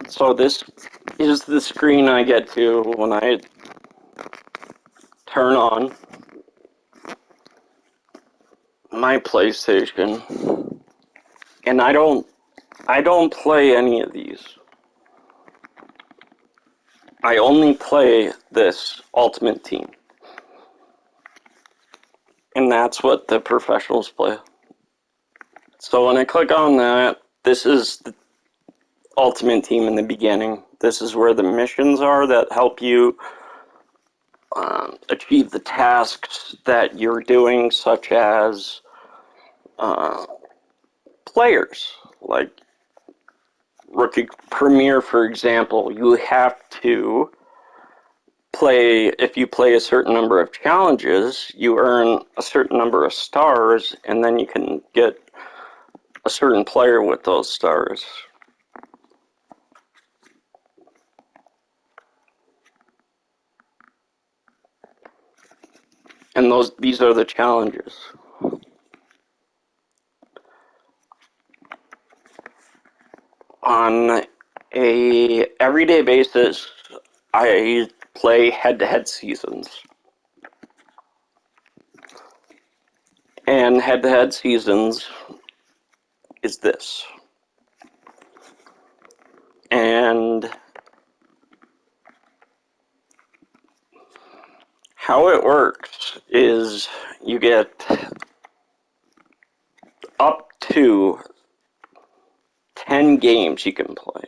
So this is the screen I get to when I turn on my PlayStation, and I don't play any of these. I only play this Ultimate Team, and that's what the professionals play. So when I click on that, this is the Ultimate Team in the beginning. This is where the missions are that help you achieve the tasks that you're doing, such as players. Like Rookie Premier, for example, you have to play, if you play a certain number of challenges, you earn a certain number of stars, and then you can get a certain player with those stars. And these are the challenges. On a everyday basis, I play head-to-head seasons. And head-to-head seasons is this. And how it works is you get up to 10 games you can play.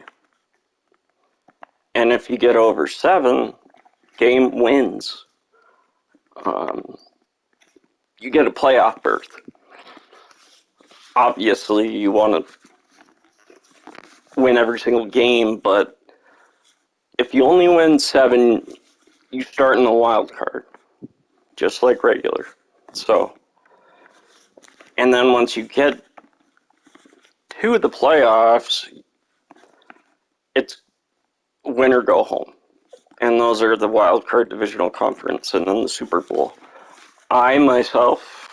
And if you get over 7, game wins. You get a playoff berth. Obviously, you want to win every single game, but if you only win 7, you start in the wild card, just like regular. So, and then once you get to the playoffs, it's win or go home. And those are the wild card divisional conference and then the Super Bowl. I myself,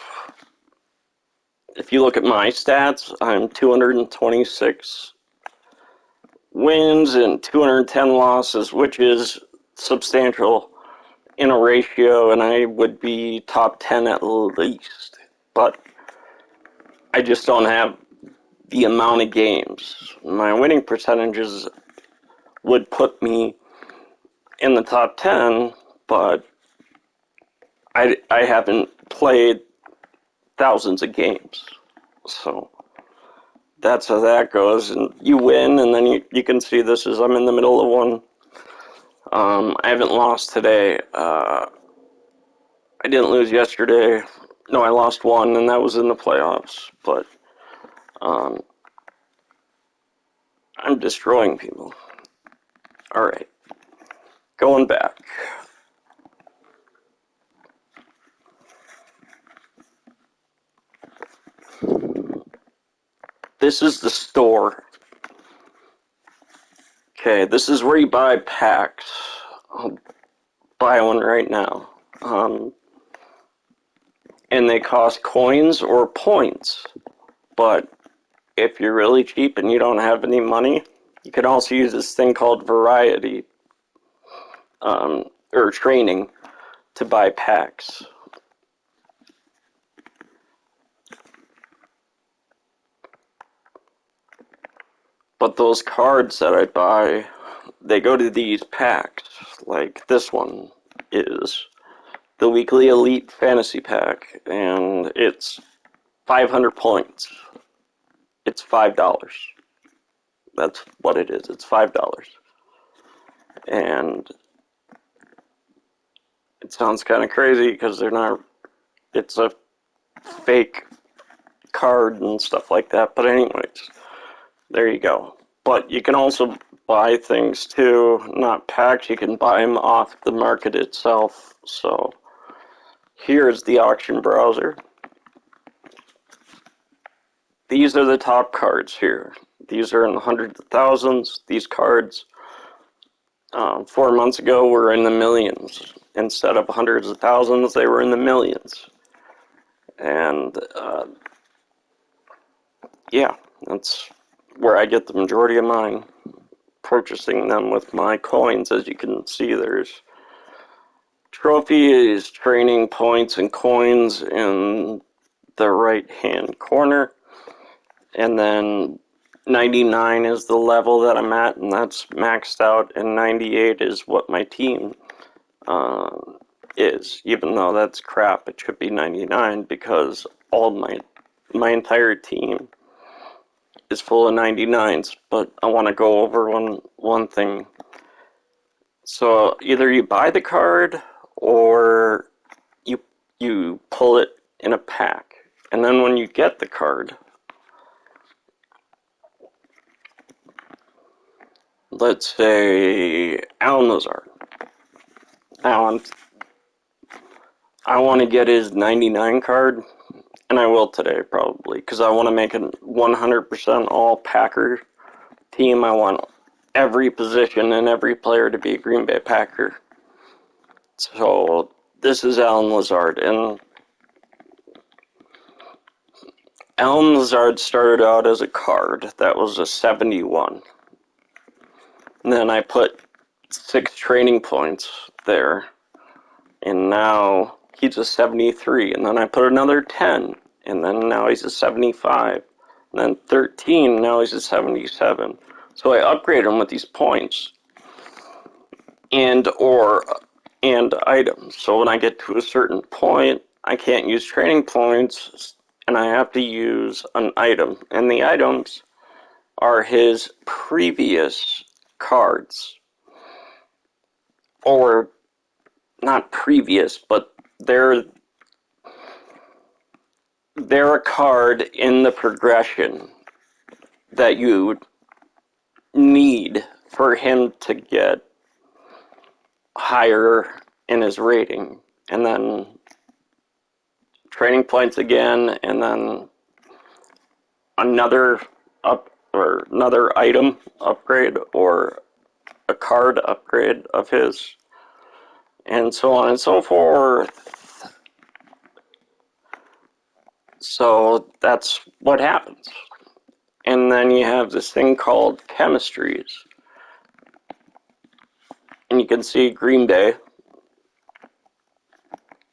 if you look at my stats, I'm 226 wins and 210 losses, which is substantial in a ratio, and I would be top 10 at least. But I just don't have the amount of games. My winning percentages would put me in the top 10, but I haven't played thousands of games. So that's how that goes. And you win, and then you can see this is I'm in the middle of one. I haven't lost today. I didn't lose yesterday. No, I lost one, and that was in the playoffs. But I'm destroying people. All right. Going back. This is the store. Okay, this is where you buy packs. I'll buy one right now. And they cost coins or points. But if you're really cheap and you don't have any money, you can also use this thing called variety or training to buy packs. But those cards that I buy, they go to these packs. Like this one is the Weekly Elite Fantasy Pack, and it's 500 points. It's $5. That's what it is. It's $5. And it sounds kind of crazy because they're not, it's a fake card and stuff like that. But anyways, there you go. But you can also buy things too, not packs. You can buy them off the market itself. So here's the auction browser. These are the top cards here. These are in the hundreds of thousands. These cards 4 months ago were in the millions. Instead of hundreds of thousands, they were in the millions. And yeah, that's where I get the majority of mine. purchasing them with my coins. As you can see, there's trophies, training points, and coins in the right-hand corner. And then 99 is the level that I'm at, and that's maxed out, and 98 is what my team is. Even though that's crap, it should be 99 because all my entire team is full of 99s. But I want to go over one thing. So either you buy the card or you pull it in a pack, and then when you get the card, let's say Alan Lazard. Now I want to get his 99 card, and I will today probably, because I want to make a 100% all Packer team. I want every position and every player to be a Green Bay Packer. So this is Alan Lazard, and Alan Lazard started out as a card that was a 71. And then I put 6 training points there, and now he's a 73. And then I put another 10, and then now he's a 75. And then 13, now he's a 77. So I upgrade him with these points and items. So when I get to a certain point, I can't use training points, and I have to use an item. And the items are his previous cards. Or not previous, but they're a card in the progression that you need for him to get higher in his rating. And then training points again, and then another item upgrade or a card upgrade of his, and so on and so forth. So that's what happens. And then you have this thing called chemistries. And you can see Green Bay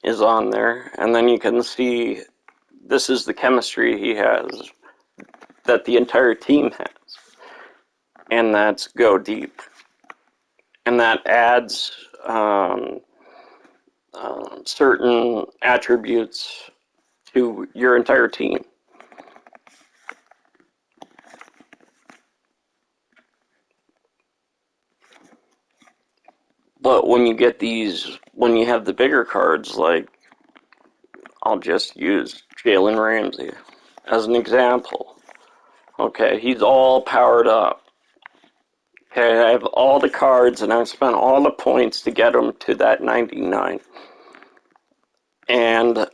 is on there. And then you can see this is the chemistry he has that the entire team has. And that's Go Deep. And that adds certain attributes to your entire team. But when you get these, when you have the bigger cards, like, I'll just use Jalen Ramsey as an example. Okay, he's all powered up. Okay, I have all the cards, and I've spent all the points to get him to that 99. And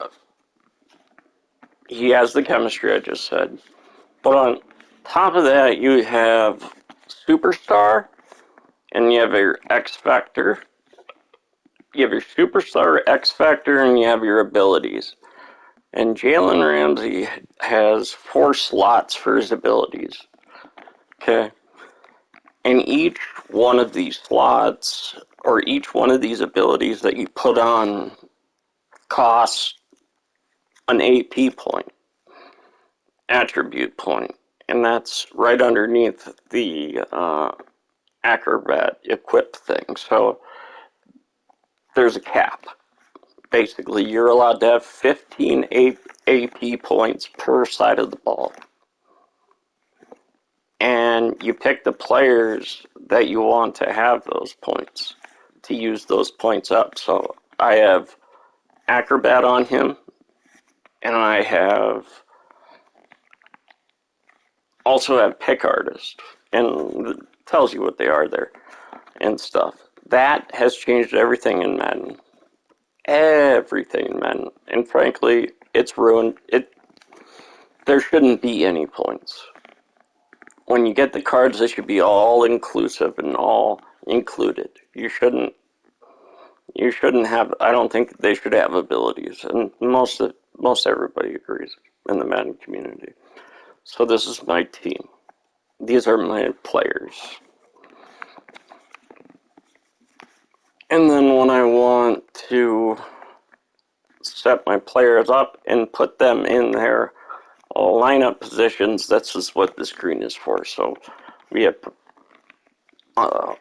he has the chemistry I just said. But on top of that, you have Superstar, and you have your X Factor. You have your Superstar, X Factor, and you have your abilities. And Jalen Ramsey has 4 slots for his abilities. Okay. And each one of these slots, or each one of these abilities that you put on, costs an AP point, attribute point. And that's right underneath the Acrobat equip thing. So there's a cap. Basically, you're allowed to have 15 AP points per side of the ball. And you pick the players that you want to have those points, to use those points up. So I have Acrobat on him, and I also have Pick Artist, and it tells you what they are there and stuff. That has changed everything in Madden. Everything in Madden. And frankly, it's ruined it. There shouldn't be any points. When you get the cards, they should be all inclusive and all included. You shouldn't have, I don't think they should have abilities, and most everybody agrees in the Madden community. So this is my team. These are my players. And then when I want to set my players up and put them in their lineup positions, that's just what the screen is for. So we have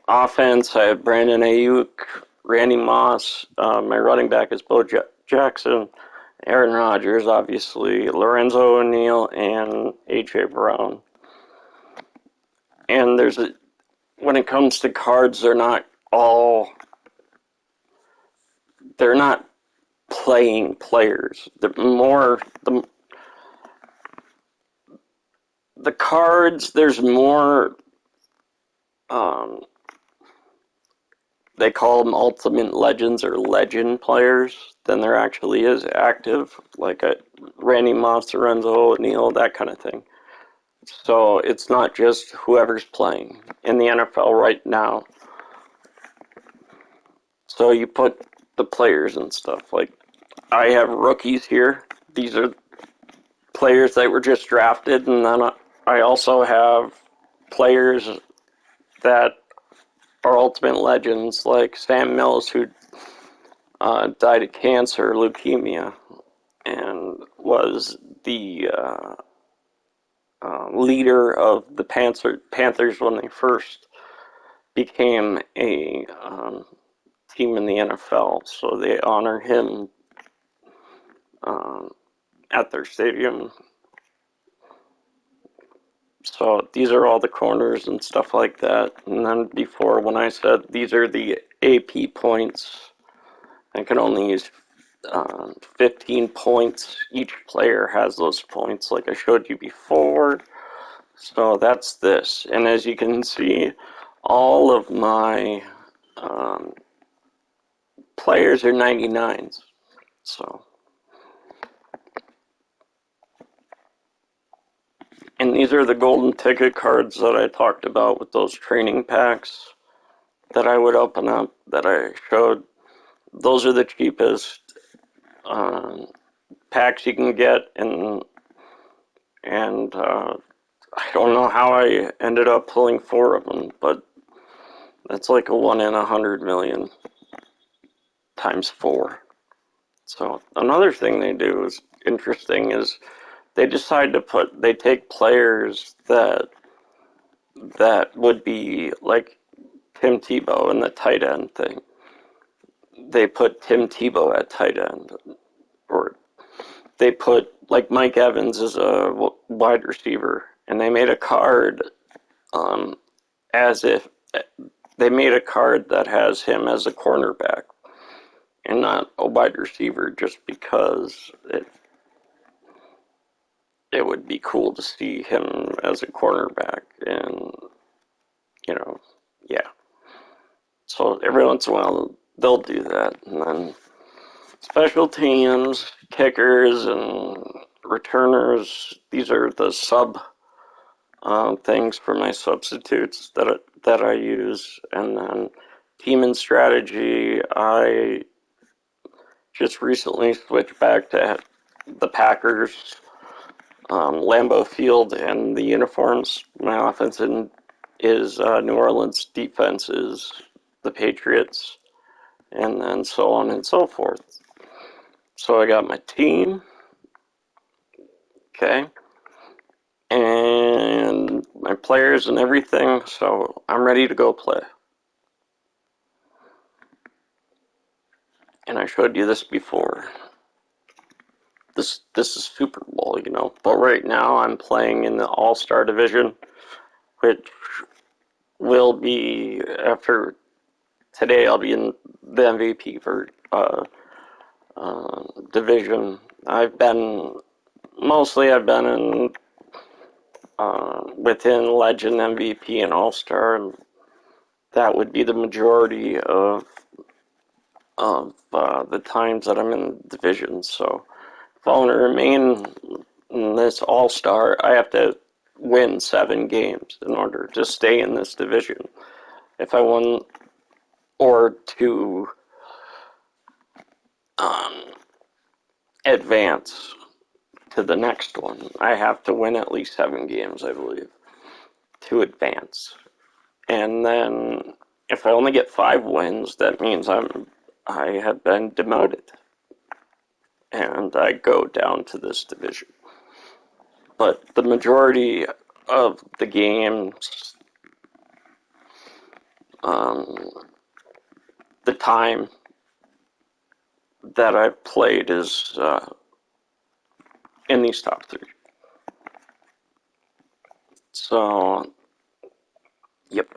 offense, I have Brandon Ayuk, Randy Moss, my running back is Bo Jackson, Aaron Rodgers, obviously, Lorenzo O'Neal, and A.J. Brown. And when it comes to cards, they're not playing players. They're more, the cards, there's more, they call them Ultimate Legends or Legend players than there actually is active, like Randy Moss, Lorenzo O'Neal, that kind of thing. So it's not just whoever's playing in the NFL right now. So you put the players and stuff. Like, I have rookies here. These are players that were just drafted, and then I also have players that are Ultimate Legends, like Sam Mills, who died of cancer, leukemia, and was the leader of the Panthers when they first became a team in the NFL. So they honor him at their stadium. So these are all the corners and stuff like that. And then before, when I said these are the AP points, I can only use 15 points. Each player has those points like I showed you before. So that's this. And as you can see, all of my players are 99s. So, and these are the golden ticket cards that I talked about with those training packs that I would open up that I showed. Those are the cheapest packs you can get, and I don't know how I ended up pulling 4 of them, but that's like a 1 in 100 million times 4. So another thing they do is interesting is they decide to they take players that would be like Tim Tebow in the tight end thing. They put Tim Tebow at tight end, or they put like Mike Evans as a wide receiver, and they made a card as if they made a card that has him as a cornerback and not a wide receiver, just because it would be cool to see him as a cornerback, and yeah. So every once in a while they'll do that, and then special teams, kickers, and returners. These are the sub things for my substitutes that I use, and then team and strategy. I just recently switched back to the Packers, Lambeau Field, and the uniforms. My offense is New Orleans, defense is the Patriots, and then so on and so forth. So I got my team, okay, and my players and everything, so I'm ready to go play. And I showed you this before. This is Super Bowl, but right now I'm playing in the All-Star division, which will be, after today, I'll be in the MVP for division. I've been in within Legend, MVP, and All-Star, and that would be the majority of the times that I'm in division. So if I want to remain in this All-Star, I have to win 7 games in order to stay in this division. If I want, or to advance to the next one, I have to win at least 7 games, I believe, to advance. And then if I only get 5 wins, that means I have been demoted, and I go down to this division. But the majority of the games, the time that I've played is in these top 3. So, yep,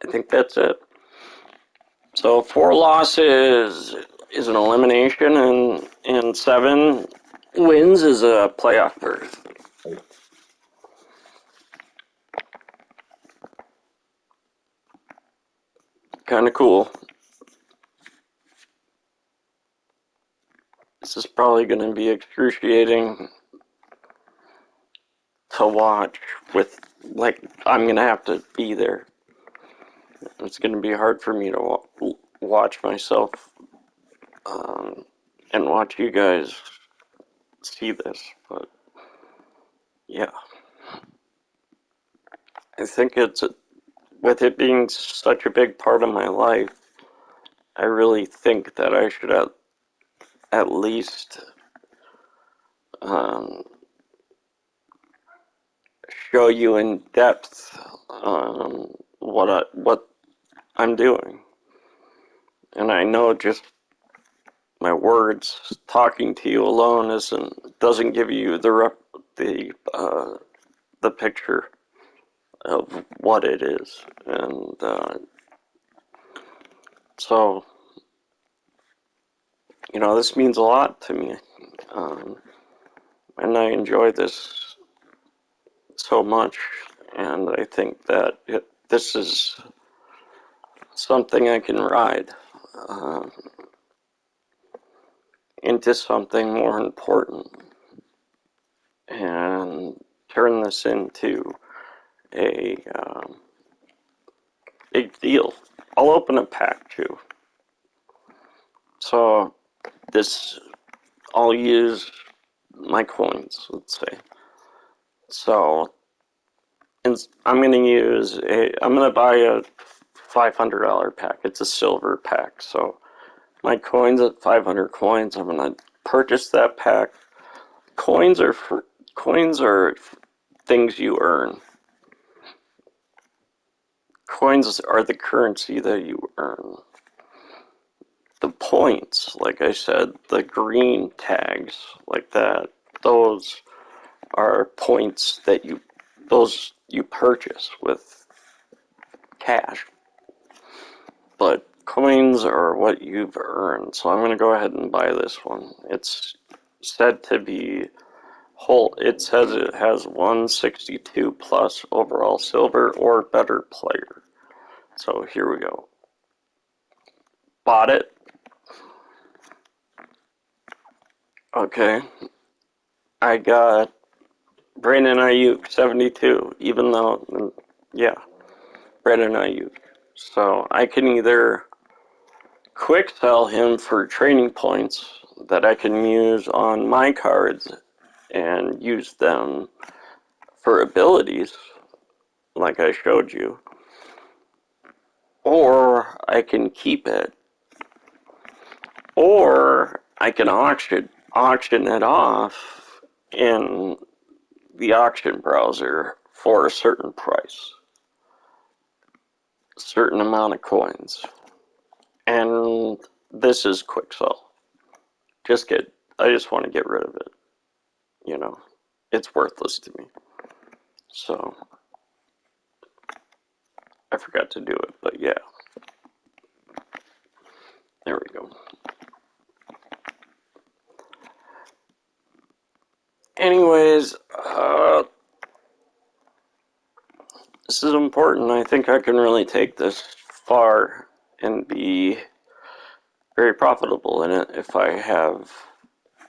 I think that's it. So 4 losses is an elimination, and 7 wins is a playoff berth. Kind of cool. This is probably going to be excruciating to watch with, like, I'm going to have to be there. It's going to be hard for me to watch myself and watch you guys see this, but yeah. I think with it being such a big part of my life, I really think that I should at least show you in depth what I'm doing. And I know just my words talking to you alone doesn't give you the picture of what it is, and so this means a lot to me, and I enjoy this so much, and I think that this is something I can ride into something more important and turn this into a big deal. I'll open a pack too. So I'll use my coins, let's say. So I'm gonna buy a $500 pack. It's a silver pack. So my coins at 500 coins, I'm gonna purchase that pack. Coins are things you earn. Coins are the currency that you earn. The points, like I said, the green tags like that, those are points that you purchase with cash. But coins are what you've earned. So I'm going to go ahead and buy this one. It's said to be it says it has 162 plus overall silver or better player. So here we go. Bought it. Okay. I got Brandon Ayuk 72, even though, yeah, Brandon Ayuk. So I can either quick sell him for training points that I can use on my cards and use them for abilities, like I showed you, or I can keep it, or I can auction it off in the auction browser for a certain price, a certain amount of coins. And this is quick sell. I just want to get rid of it. It's worthless to me. So I forgot to do it, but yeah. There we go. Anyways, this is important. I think I can really take this far and be very profitable in it if I have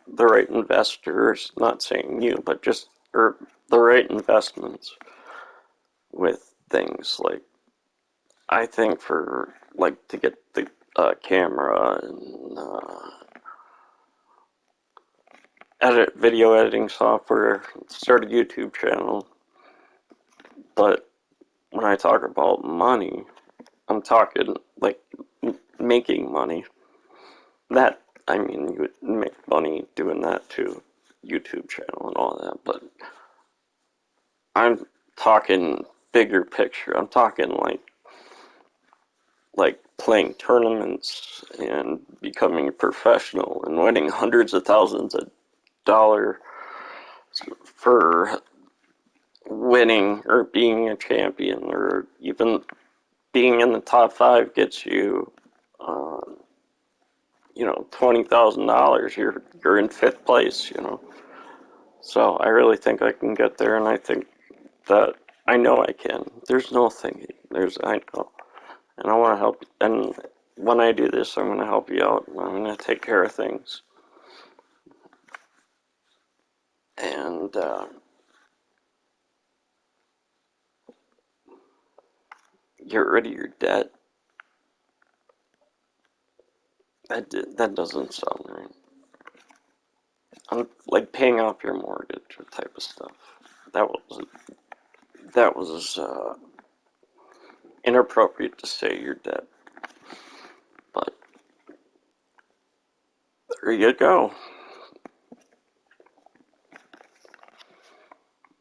the right investors, not saying you, but just the right investments with things like, I think to get the camera and video editing software, start a YouTube channel. But when I talk about money, I'm talking like making money. That, I mean, you would make money doing that too, YouTube channel and all that, but I'm talking bigger picture. I'm talking like playing tournaments and becoming a professional and winning hundreds of thousands of dollars for winning or being a champion, or even being in the top five gets you, uh, $20,000. You're in fifth place. So I really think I can get there, and I think that I know I can. There's no thinking. I know, and I want to help. And when I do this, I'm going to help you out. I'm going to take care of things, and get rid of your debt. That doesn't sound right. I'm like paying off your mortgage type of stuff. That was inappropriate to say your debt, but there you go.